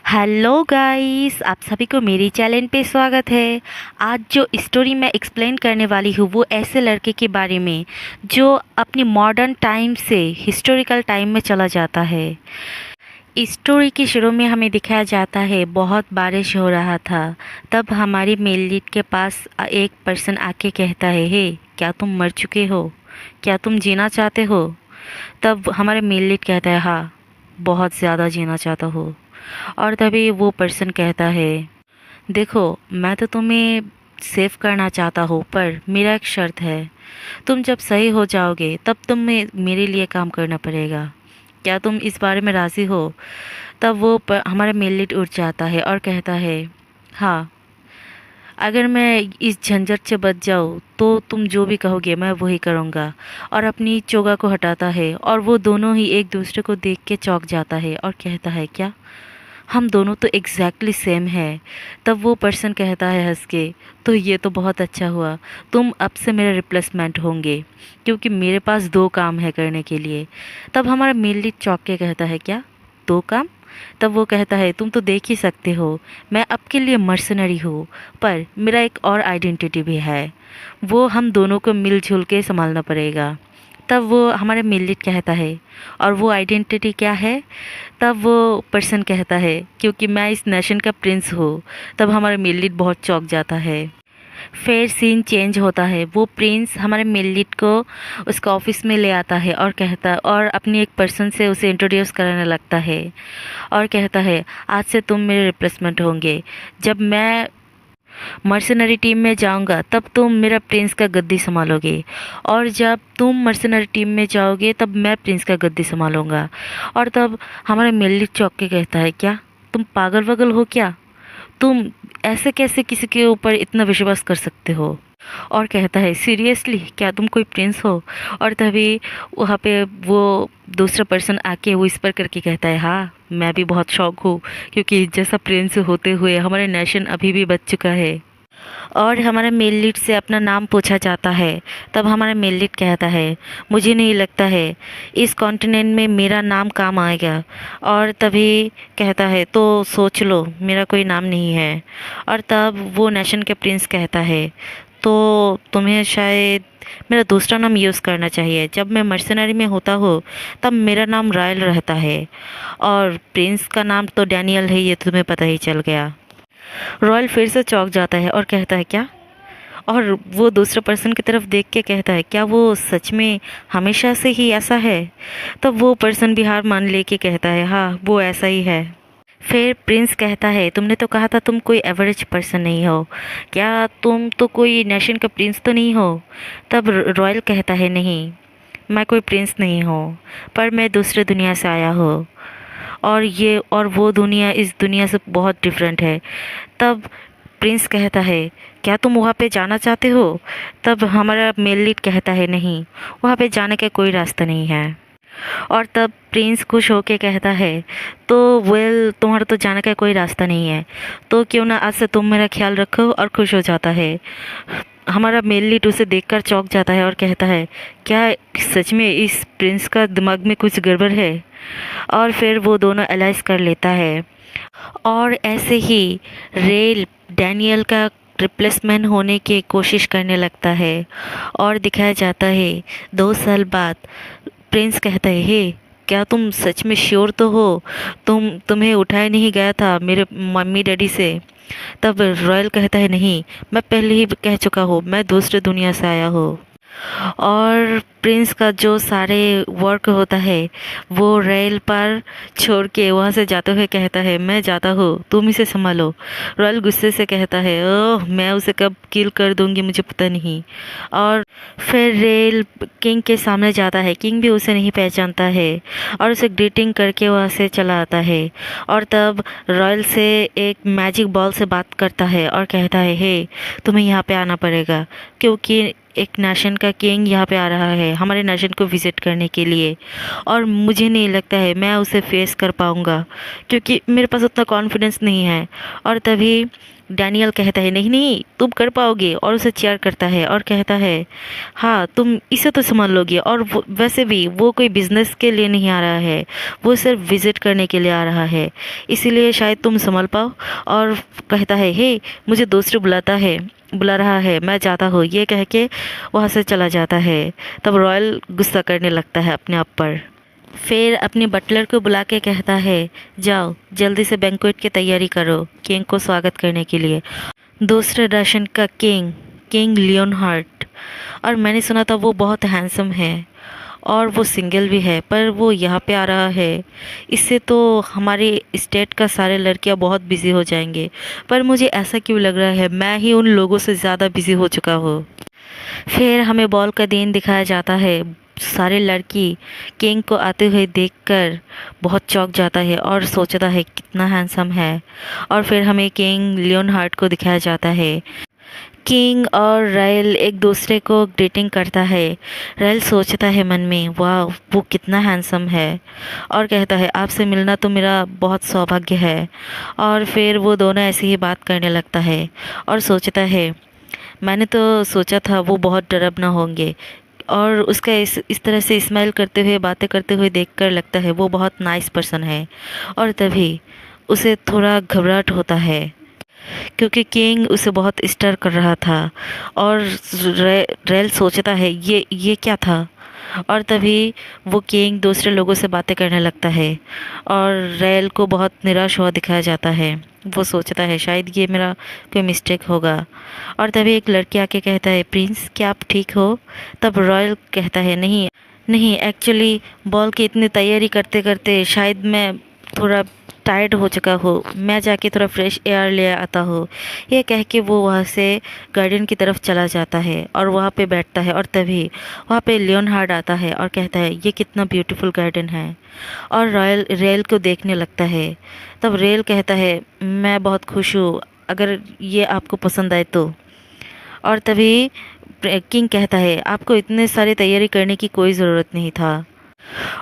Hello guys, आप सभी को मेरी चैनल पे स्वागत है। आज जो स्टोरी मैं एक्सप्लेन करने वाली हूँ वो ऐसे लड़के के बारे में जो अपनी मॉडर्न टाइम से हिस्टोरिकल टाइम में चला जाता है। स्टोरी के शुरू में हमें दिखाया जाता है बहुत बारिश हो रहा था। तब हमारी मेल लीड के पास एक पर्सन आके कहता है, हे क्या तुम मर चुके हो? क्या तुम जीना चाहते हो? तब हमारे मेल लीड कहता है, हाँ बहुत ज़्यादा जीना चाहता हूँ। और तभी वो पर्सन कहता है, देखो मैं तो तुम्हें सेव करना चाहता हूँ पर मेरा एक शर्त है। तुम जब सही हो जाओगे तब तुम्हें मेरे लिए काम करना पड़ेगा। क्या तुम इस बारे में राज़ी हो? तब वो हमारा मेल लीड उठ जाता है और कहता है, हाँ अगर मैं इस झंझट से बच जाऊँ तो तुम जो भी कहोगे मैं वही करूँगा। और अपनी चोगा को हटाता है और वो दोनों ही एक दूसरे को देख के चौंक जाता है और कहता है, क्या हम दोनों तो एग्जैक्टली सेम है। तब वो पर्सन कहता है हंस के, तो ये तो बहुत अच्छा हुआ, तुम अब से मेरे रिप्लेसमेंट होंगे क्योंकि मेरे पास दो काम है करने के लिए। तब हमारा मेल लीड चौंक के कहता है, क्या दो काम? तब वो कहता है, तुम तो देख ही सकते हो मैं आपके लिए मर्सनरी हूँ पर मेरा एक और आइडेंटिटी भी है, वो हम दोनों को मिलजुल के संभालना पड़ेगा। तब वो हमारे मेल लीड कहता है, और वो आइडेंटिटी क्या है? तब वो पर्सन कहता है, क्योंकि मैं इस नेशन का प्रिंस हूँ। तब हमारा मेल लीड बहुत चौंक जाता है। फिर सीन चेंज होता है। वो प्रिंस हमारे मेल लीड को उसका ऑफिस में ले आता है और कहता और अपनी एक पर्सन से उसे इंट्रोड्यूस कराने लगता है और कहता है, आज से तुम मेरे रिप्लेसमेंट होंगे। जब मैं मर्सनरी टीम में जाऊंगा तब तुम मेरा प्रिंस का गद्दी संभालोगे, और जब तुम मर्सनरी टीम में जाओगे तब मैं प्रिंस का गद्दी संभालूंगा। और तब हमारा मेल लीड चौंक के कहता है, क्या तुम पागल वगल हो क्या? तुम ऐसे कैसे किसी के ऊपर इतना विश्वास कर सकते हो? और कहता है, सीरियसली क्या तुम कोई प्रिंस हो? और तभी वहाँ पे वो दूसरा पर्सन आके वो विस्पर करके कहता है, हाँ मैं भी बहुत शौक हूँ क्योंकि जैसा प्रिंस होते हुए हमारे नेशन अभी भी बच चुका है। और हमारे मेल लीड से अपना नाम पूछा जाता है। तब हमारा मेल लीड कहता है, मुझे नहीं लगता है इस कॉन्टिनेंट में मेरा नाम काम आएगा। और तभी कहता है, तो सोच लो मेरा कोई नाम नहीं है। और तब वो नेशन के प्रिंस कहता है, तो तुम्हें शायद मेरा दूसरा नाम यूज़ करना चाहिए। जब मैं मर्सनरी में होता हूँ तब मेरा नाम रॉयल रहता है और प्रिंस का नाम तो डैनियल है, ये तुम्हें पता ही चल गया। रॉयल फिर से चौंक जाता है और कहता है, क्या? और वो दूसरे पर्सन की तरफ देख के कहता है, क्या वो सच में हमेशा से ही ऐसा है? तब वो पर्सन भी हार मान लेके कहता है, हाँ वो ऐसा ही है। फिर प्रिंस कहता है, तुमने तो कहा था तुम कोई एवरेज पर्सन नहीं हो, क्या तुम तो कोई नेशन का प्रिंस तो नहीं हो? तब रॉयल कहता है, नहीं मैं कोई प्रिंस नहीं हूँ पर मैं दूसरे दुनिया से आया हूँ, और वो दुनिया इस दुनिया से बहुत डिफरेंट है। तब प्रिंस कहता है, क्या तुम वहाँ पे जाना चाहते हो? तब हमारा मेल लीड कहता है, नहीं वहाँ पे जाने का कोई रास्ता नहीं है। और तब प्रिंस खुश होके कहता है, तो वेल तुम्हारा तो जाने का कोई रास्ता नहीं है, तो क्यों ना आज से तुम मेरा ख्याल रखो। और खुश हो जाता है। हमारा मेल लीड उसे देखकर चौंक जाता है और कहता है, क्या सच में इस प्रिंस का दिमाग में कुछ गड़बड़ है? और फिर वो दोनों एलाइज कर लेता है। और ऐसे ही रेल डैनियल का रिप्लेसमेंट होने की कोशिश करने लगता है। और दिखाया जाता है 2 साल बाद प्रिंस कहता है, हे क्या तुम सच में श्योर तो हो? तुम्हें उठाया नहीं गया था मेरे मम्मी डैडी से? तब रॉयल कहता है, नहीं मैं पहले ही कह चुका हूँ मैं दूसरे दुनिया से आया हूँ। और प्रिंस का जो सारे वर्क होता है वो रेल पर छोड़ के वहाँ से जाते हुए कहता है, मैं जाता हूँ तुम इसे संभालो। रॉयल गुस्से से कहता है, ओह मैं उसे कब किल कर दूंगी मुझे पता नहीं। और फिर रेल किंग के सामने जाता है। किंग भी उसे नहीं पहचानता है और उसे ग्रीटिंग करके वहाँ से चला आता है। और तब रॉयल से एक मैजिक बॉल से बात करता है और कहता है, हे तुम्हें यहाँ पे आना पड़ेगा क्योंकि एक नेशन का किंग यहाँ पे आ रहा है हमारे नेशन को विज़िट करने के लिए, और मुझे नहीं लगता है मैं उसे फेस कर पाऊँगा, क्योंकि मेरे पास उतना कॉन्फिडेंस नहीं है। और तभी डैनियल कहता है नहीं नहीं तुम कर पाओगे, और उसे चेयर करता है और कहता है हाँ तुम इसे तो संभाल लोगे, और वैसे भी वो कोई बिजनेस के लिए नहीं आ रहा है, वो सिर्फ विजिट करने के लिए आ रहा है, इसीलिए शायद तुम संभाल पाओ। और कहता है हे मुझे दूसरे बुला रहा है, मैं जाता हूँ, ये कह के वहाँ से चला जाता है। तब रॉयल गुस्सा करने लगता है अपने आप पर। फिर अपने बटलर को बुला के कहता है जाओ जल्दी से बैंक्वेट की तैयारी करो किंग को स्वागत करने के लिए। दूसरे रशियन का किंग लियोनहार्ट, और मैंने सुना था वो बहुत हैंडसम है और वो सिंगल भी है, पर वो यहाँ पे आ रहा है, इससे तो हमारे स्टेट का सारे लड़कियाँ बहुत बिजी हो जाएंगे। पर मुझे ऐसा क्यों लग रहा है मैं ही उन लोगों से ज़्यादा बिजी हो चुका हूँ। फिर हमें बॉल का दिन दिखाया जाता है। सारे लड़की किंग को आते हुए देखकर बहुत चौंक जाता है और सोचता है कितना हैंडसम है। और फिर हमें किंग लियोनहार्ट को दिखाया जाता है। किंग और रायल एक दूसरे को ग्रीटिंग करता है। रायल सोचता है मन में वाह वो कितना हैंडसम है, और कहता है आपसे मिलना तो मेरा बहुत सौभाग्य है। और फिर वो दोनों ऐसे ही बात करने लगता है और सोचता है मैंने तो सोचा था वो बहुत डरबना होंगे, और उसका इस तरह से स्माइल करते हुए बातें करते हुए देखकर लगता है वो बहुत नाइस पर्सन है। और तभी उसे थोड़ा घबराहट होता है क्योंकि किंग उसे बहुत स्टर कर रहा था, और रेल सोचता है ये क्या था। और तभी वो किंग दूसरे लोगों से बातें करने लगता है और रेल को बहुत निराश हुआ दिखाया जाता है। वो सोचता है शायद ये मेरा कोई मिस्टेक होगा। और तभी एक लड़की आके कहता है प्रिंस क्या आप ठीक हो। तब रॉयल कहता है नहीं नहीं एक्चुअली बॉल की इतनी तैयारी करते करते शायद मैं थोड़ा टायर्ड हो चुका हूँ, मैं जाके थोड़ा फ्रेश एयर ले आता हूँ। ये कह के वो वहाँ से गार्डन की तरफ चला जाता है और वहाँ पे बैठता है। और तभी वहाँ पे लियोनहार्ड आता है और कहता है ये कितना ब्यूटीफुल गार्डन है, और रॉयल रेल को देखने लगता है। तब रेल कहता है मैं बहुत खुश हूँ अगर ये आपको पसंद आए तो। और तभी किंग कहता है आपको इतने सारी तैयारी करने की कोई ज़रूरत नहीं था।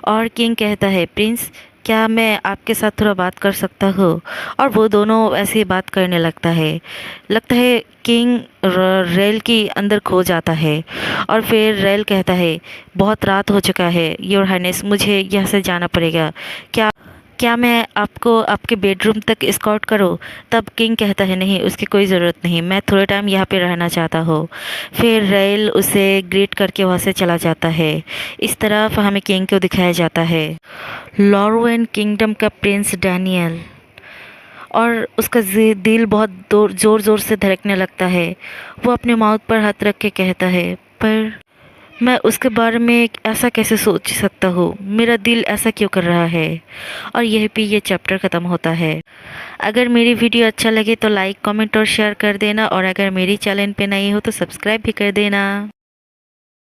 और किंग कहता है प्रिंस क्या मैं आपके साथ थोड़ा बात कर सकता हूँ। और वो दोनों ऐसे ही बात करने लगता है किंग रेल के अंदर खो जाता है। और फिर रेल कहता है बहुत रात हो चुका है योर हाइनेस, मुझे यहाँ से जाना पड़ेगा, क्या क्या मैं आपको आपके बेडरूम तक एस्कॉर्ट करूं। तब किंग कहता है नहीं उसकी कोई ज़रूरत नहीं, मैं थोड़े टाइम यहाँ पे रहना चाहता हूँ। फिर रेल उसे ग्रीट करके वहाँ से चला जाता है। इस तरफ हमें किंग को दिखाया जाता है लॉरवेन किंगडम का प्रिंस डैनियल, और उसका दिल बहुत ज़ोर ज़ोर से धड़कने लगता है। वो अपने माउथ पर हाथ रख के कहता है पर मैं उसके बारे में ऐसा कैसे सोच सकता हूँ, मेरा दिल ऐसा क्यों कर रहा है। और यहीं पे ये चैप्टर ख़त्म होता है। अगर मेरी वीडियो अच्छा लगे तो लाइक कमेंट और शेयर कर देना, और अगर मेरी चैनल पे नई हो तो सब्सक्राइब भी कर देना।